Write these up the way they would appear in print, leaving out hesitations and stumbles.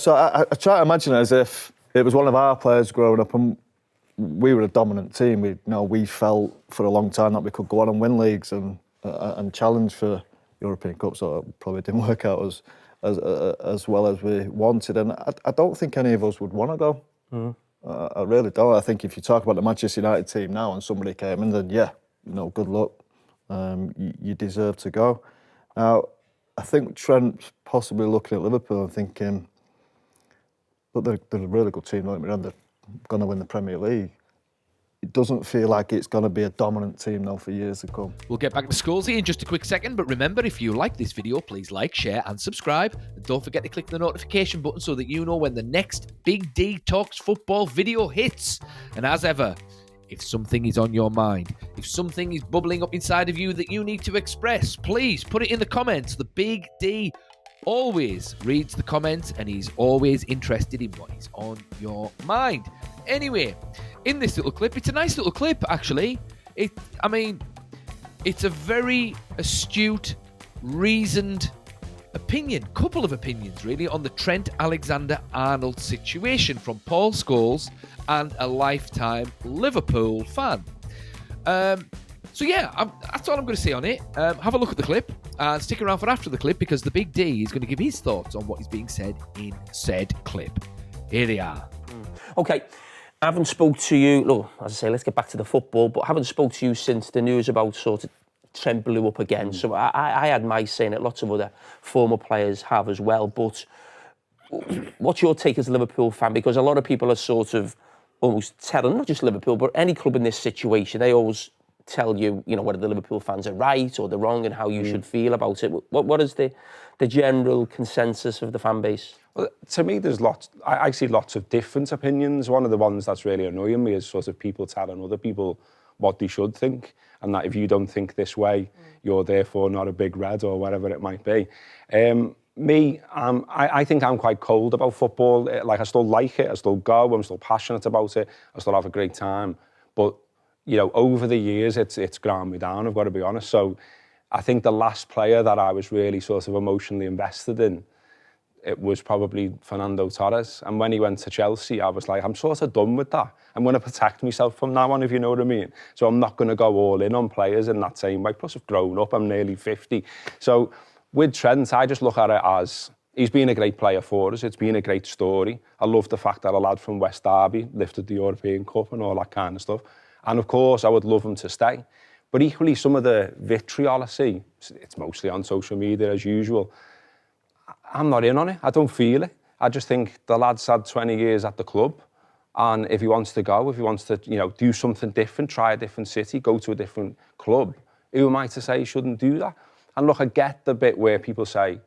So I try to imagine it as if it was one of our players growing up and we were a dominant team. We felt for a long time that we could go on and win leagues and challenge for European Cups. So it probably didn't work out as well as we wanted. And I don't think any of us would want to go. I really don't. I think if you talk about the Manchester United team now and somebody came in, then good luck. You deserve to go. Now, I think Trent's possibly looking at Liverpool and thinking, look, they're a really good team, don't get me wrong, they're going to win the Premier League. It doesn't feel like it's going to be a dominant team now for years to come. We'll get back to Scholes in just a quick second, but remember, if you like this video, please like, share and subscribe. And don't forget to click the notification button so that you know when the next Big D Talks Football video hits. And as ever, if something is on your mind, if something is bubbling up inside of you that you need to express, please put it in the comments. The Big D always reads the comments and he's always interested in what is on your mind. Anyway, in this little clip, it's a nice little clip, actually. It's a very astute, reasoned opinion, couple of opinions, really, on the Trent Alexander-Arnold situation from Paul Scholes and a lifetime Liverpool fan. That's all I'm going to say on it. Have a look at the clip and stick around for after the clip because the Big D is going to give his thoughts on what is being said in said clip. Here they are. Okay, I haven't spoke to you, look, as I say, let's get back to the football, but I haven't spoke to you since the news about sort of Trent blew up again. So I had my say in it, lots of other former players have as well, but what's your take as a Liverpool fan? Because a lot of people are sort of almost telling, not just Liverpool, but any club in this situation, they always tell you, whether the Liverpool fans are right or they're wrong and how you should feel about it. What is the general consensus of the fan base? Well, to me, I see lots of different opinions. One of the ones that's really annoying me is sort of people telling other people what they should think, and that if you don't think this way, you're therefore not a big red or whatever it might be. I think I'm quite cold about football. I still like it, I still go, I'm still passionate about it, I still have a great time. But, over the years, it's ground me down, I've got to be honest. So I think the last player that I was really sort of emotionally invested in, it was probably Fernando Torres. And when he went to Chelsea, I was like, I'm sort of done with that. I'm going to protect myself from now on, if you know what I mean. So I'm not going to go all in on players in that same way. Plus, I've grown up, I'm nearly 50. So with Trent, I just look at it as, he's been a great player for us. It's been a great story. I love the fact that a lad from West Derby lifted the European Cup and all that kind of stuff. And of course, I would love him to stay. But equally, some of the vitriol I see, it's mostly on social media as usual, I'm not in on it. I don't feel it. I just think the lad's had 20 years at the club, and if he wants to go, if he wants to, do something different, try a different city, go to a different club, who am I to say he shouldn't do that? And look, I get the bit where people say,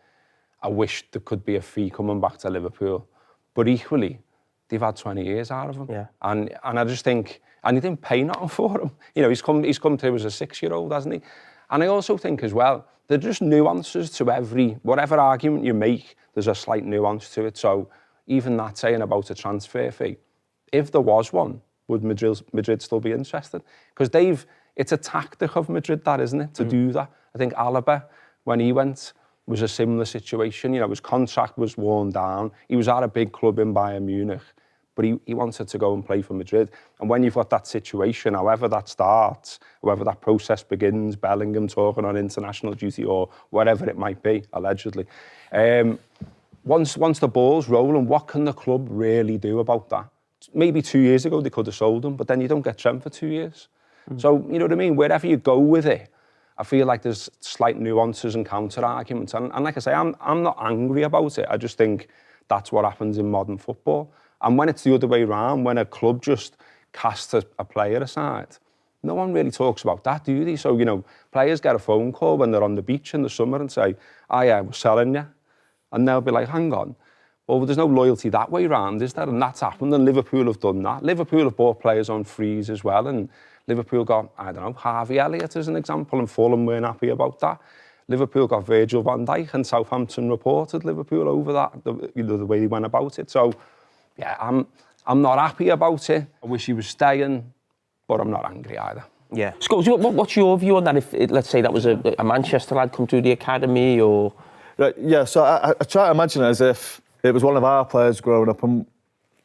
I wish there could be a fee coming back to Liverpool, but equally, they've had 20 years out of him. Yeah. And I just think, and he didn't pay nothing for him. He's come through as a 6-year-old, hasn't he? And I also think as well, there are just nuances to whatever argument you make, there's a slight nuance to it. So even that saying about a transfer fee, if there was one, would Madrid still be interested? Because it's a tactic of Madrid, that, isn't it, to do that? I think Alaba, when he went, was a similar situation. His contract was worn down. He was at a big club in Bayern Munich, but he wanted to go and play for Madrid. And when you've got that situation, however that starts, however that process begins, Bellingham talking on international duty or whatever it might be, allegedly, once the ball's rolling, what can the club really do about that? Maybe 2 years ago they could have sold him, but then you don't get Trent for 2 years. So, you know what I mean? Wherever you go with it, I feel like there's slight nuances and counter-arguments. And like I say, I'm not angry about it. I just think that's what happens in modern football. And when it's the other way around, when a club just casts a player aside, no one really talks about that, do they? So, players get a phone call when they're on the beach in the summer and say, yeah, we're selling you. And they'll be like, hang on. Well, there's no loyalty that way around, is there? And that's happened, and Liverpool have done that. Liverpool have bought players on frees as well, and Liverpool got, Harvey Elliott as an example, and Fulham weren't happy about that. Liverpool got Virgil van Dijk, and Southampton reported Liverpool over that, the way they went about it. So, yeah, I'm not happy about it. I wish he was staying, but I'm not angry either. Yeah. Scholes, what's your view on that? If, let's say, that was a Manchester lad come through the academy, or... Right, yeah, so I try to imagine it as if it was one of our players growing up, and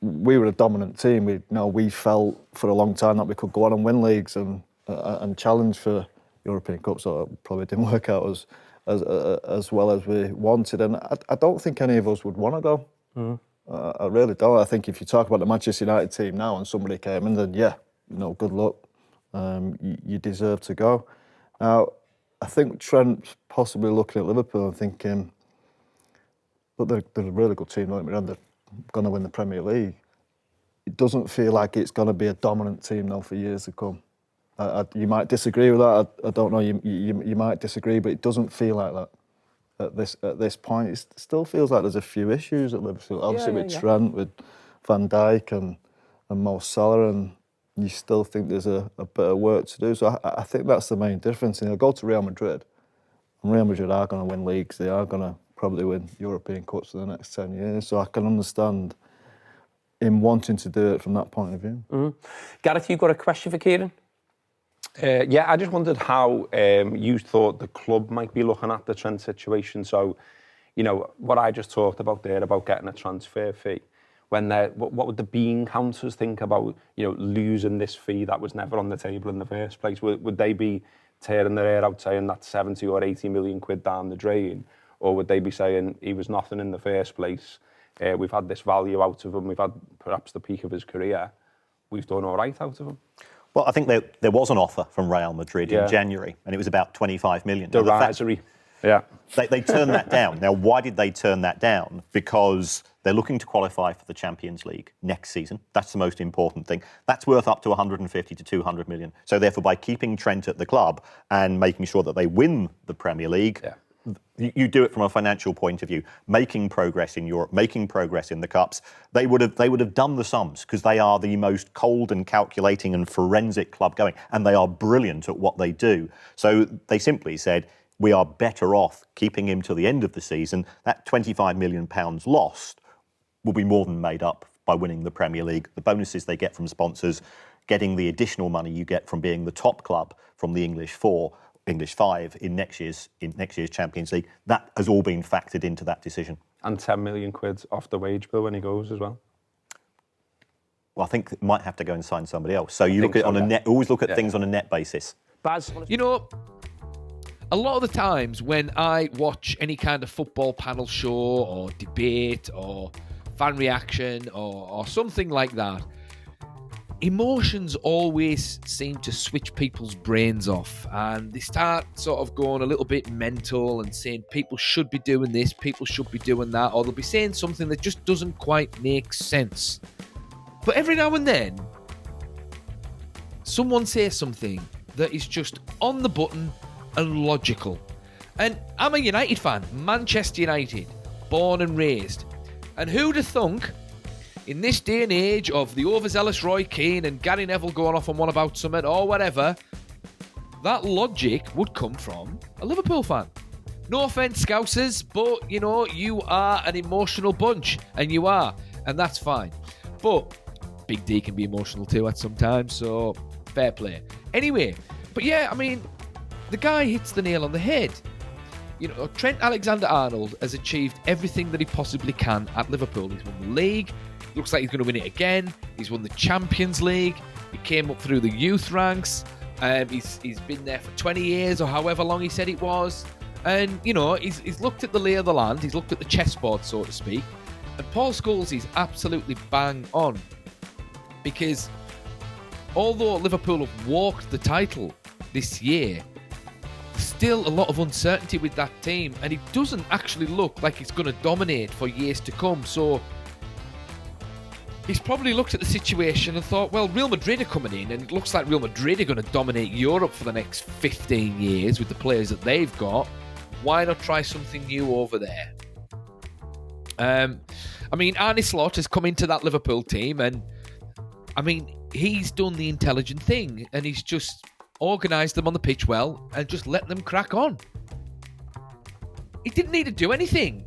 we were a dominant team. We felt for a long time that we could go on and win leagues and challenge for European Cups. So it probably didn't work out as well as we wanted, and I don't think any of us would want to go. I really don't. I think if you talk about the Manchester United team now and somebody came in, then good luck. You deserve to go. Now, I think Trent's possibly looking at Liverpool and thinking, look, they're a really good team, they're going to win the Premier League. It doesn't feel like it's going to be a dominant team now for years to come. You might disagree with that. I don't know. You might disagree, but it doesn't feel like that at this point. It still feels like there's a few issues at Liverpool. Obviously with Trent, with Van Dijk and Mo Salah, and you still think there's a bit of work to do. So I think that's the main difference. And they'll go to Real Madrid, and Real Madrid are going to win leagues. They are going to probably win European Cups for the next 10 years. So I can understand him wanting to do it from that point of view. Gareth, you've got a question for Kieran? I just wondered how you thought the club might be looking at the Trent situation. So, what I just talked about there about getting a transfer fee. What would the bean counters think about, losing this fee that was never on the table in the first place? Would they be tearing their hair out saying that's 70 or 80 million quid down the drain? Or would they be saying he was nothing in the first place? We've had this value out of him. We've had perhaps the peak of his career. We've done all right out of him. Well, I think there was an offer from Real Madrid in January, and it was about 25 million. Derisory. Yeah. They turned that down. Now, why did they turn that down? Because they're looking to qualify for the Champions League next season. That's the most important thing. That's worth up to 150 to 200 million. So therefore, by keeping Trent at the club and making sure that they win the Premier League, you do it from a financial point of view, making progress in Europe, making progress in the Cups. They would have done the sums because they are the most cold and calculating and forensic club going, and they are brilliant at what they do. So they simply said, we are better off keeping him till the end of the season. That £25 million lost will be more than made up by winning the Premier League. The bonuses they get from sponsors, getting the additional money you get from being the top club from the English 5 in next year's Champions League, that has all been factored into that decision. And 10 million quid off the wage bill when he goes as well. Well, I think it might have to go and sign somebody else. So you look at always look at things on a net basis. Baz? A lot of the times when I watch any kind of football panel show or debate or fan reaction or something like that, emotions always seem to switch people's brains off, and they start sort of going a little bit mental and saying people should be doing this, people should be doing that, or they'll be saying something that just doesn't quite make sense. But every now and then, someone says something that is just on the button and logical. And I'm a United fan, Manchester United, born and raised. And who'd have thunk, in this day and age of the overzealous Roy Keane and Gary Neville going off on one about something or whatever, that logic would come from a Liverpool fan. No offence, Scousers, but, you are an emotional bunch, and you are, and that's fine. But Big D can be emotional too at some time, so fair play. Anyway, but the guy hits the nail on the head. Trent Alexander-Arnold has achieved everything that he possibly can at Liverpool. He's won the league. Looks like he's going to win it again. He's won the Champions League. He came up through the youth ranks. He's been there for 20 years or however long he said it was. And, he's looked at the lay of the land. He's looked at the chessboard, so to speak. And Paul Scholes is absolutely bang on. Because although Liverpool have walked the title this year, still a lot of uncertainty with that team, and it doesn't actually look like it's going to dominate for years to come. So he's probably looked at the situation and thought, well, Real Madrid are coming in, and it looks like Real Madrid are going to dominate Europe for the next 15 years with the players that they've got. Why not try something new over there? Arne Slot has come into that Liverpool team, and he's done the intelligent thing, and he's just organised them on the pitch well and just let them crack on. He didn't need to do anything.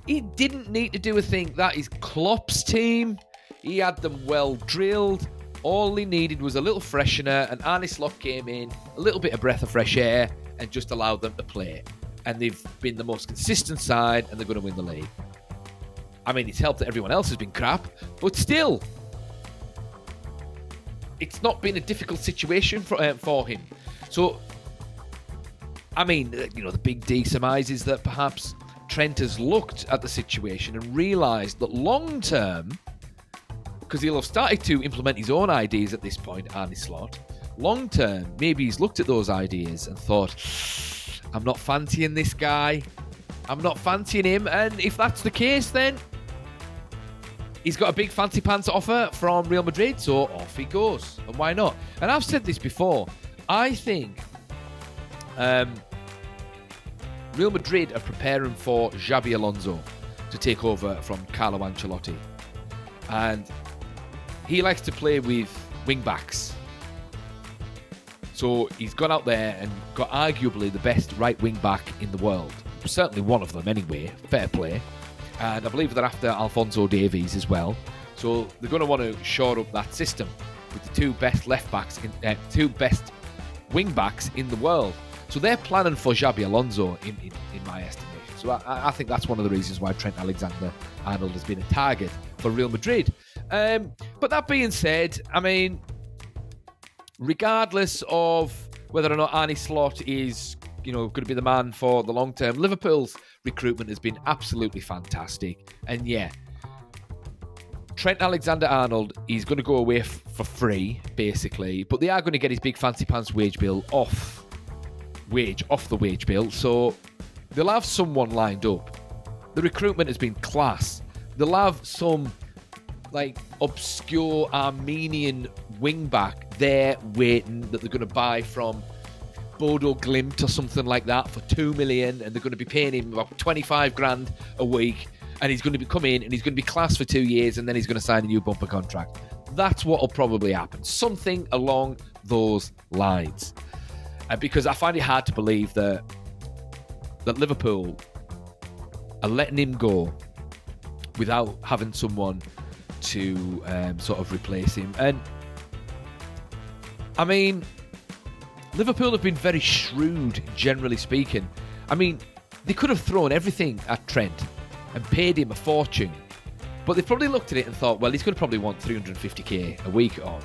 He didn't need to do a thing. That is Klopp's team. He had them well drilled. All he needed was a little freshener, and Arne Slot came in, a little bit of breath of fresh air, and just allowed them to play. And they've been the most consistent side, and they're going to win the league. I mean, it's helped that everyone else has been crap, but still, it's not been a difficult situation for him. So, I mean, the Big D surmises that perhaps Trent has looked at the situation and realised that long term, because he'll have started to implement his own ideas at this point, Arne Slot, long term, maybe he's looked at those ideas and thought, I'm not fancying this guy. I'm not fancying him. And if that's the case, then he's got a big fancy pants offer from Real Madrid, so off he goes. And why not? And I've said this before. I think Real Madrid are preparing for Xabi Alonso to take over from Carlo Ancelotti. And he likes to play with wing-backs. So he's gone out there and got arguably the best right wing-back in the world. Certainly one of them anyway. Fair play. And I believe they're after Alphonso Davies as well. So they're going to want to shore up that system with the two best left-backs, two best wing-backs in the world. So they're planning for Xabi Alonso in my estimation. So I think that's one of the reasons why Trent Alexander-Arnold has been a target for Real Madrid. But that being said, I mean, regardless of whether or not Arne Slot is, going to be the man for the long term, Liverpool's recruitment has been absolutely fantastic. And yeah, Trent Alexander-Arnold, he's going to go away for free, basically, but they are going to get his big fancy pants wage bill off the wage bill, so they'll have someone lined up. The recruitment has been class. They'll have some obscure Armenian wing-back there waiting that they're going to buy from Bodo Glimt or something like that for 2 million, and they're going to be paying him about 25 grand a week, and he's going to come in and he's going to be class for 2 years, and then he's going to sign a new bumper contract. That's what will probably happen. Something along those lines. Because I find it hard to believe that Liverpool are letting him go without having someone to sort of replace him. And I mean, Liverpool have been very shrewd, generally speaking. I mean, they could have thrown everything at Trent and paid him a fortune, but they've probably looked at it and thought, well, he's going to probably want 350k a week. Or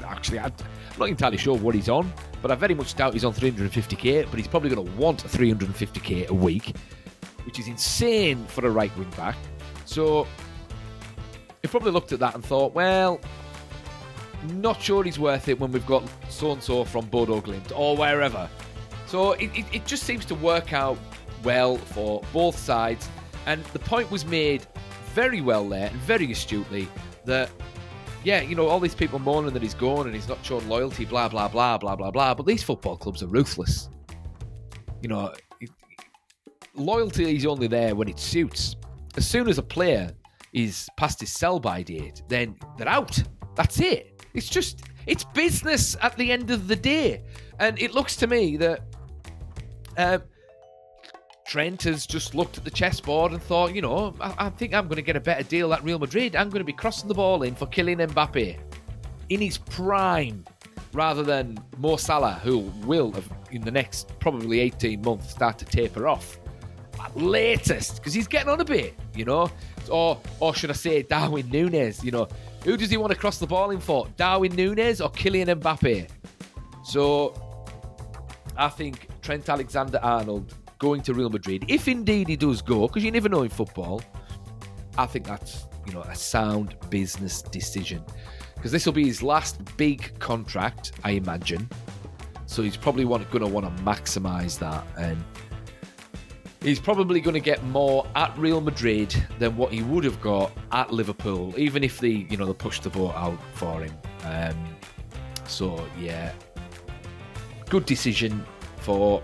actually, I'm not entirely sure what he's on, but I very much doubt he's on 350k, but he's probably going to want 350k a week, which is insane for a right wing back. So he probably looked at that and thought, well, not sure he's worth it when we've got so-and-so from Bodo Glimt or wherever. So it just seems to work out well for both sides. And the point was made very well there and very astutely that, yeah, all these people moaning that he's gone and he's not shown loyalty, blah, blah, blah, blah, blah, blah. But these football clubs are ruthless. Loyalty is only there when it suits. As soon as a player is past his sell-by date, then they're out. That's it. It's business at the end of the day. And it looks to me that Trent has just looked at the chessboard and thought, I think I'm going to get a better deal at Real Madrid. I'm going to be crossing the ball in for Kylian Mbappe in his prime, rather than Mo Salah, who will, in the next probably 18 months, start to taper off at latest, because he's getting on a bit, or should I say Darwin Núñez, who does he want to cross the ball in for? Darwin Núñez or Kylian Mbappe? So I think Trent Alexander-Arnold going to Real Madrid, if indeed he does go, because you never know in football, I think that's, a sound business decision. Because this will be his last big contract, I imagine. So he's probably going to want to maximise that. And he's probably going to get more at Real Madrid than what he would have got at Liverpool, even if they pushed the boat out for him. So, yeah. Good decision for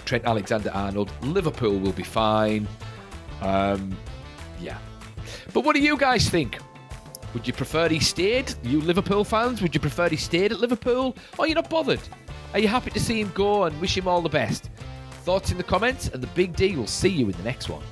Trent Alexander-Arnold. Liverpool will be fine. Yeah. But what do you guys think? Would you prefer he stayed? You Liverpool fans, would you prefer he stayed at Liverpool? Or are you not bothered? Are you happy to see him go and wish him all the best? Thoughts in the comments, and the Big D will see you in the next one.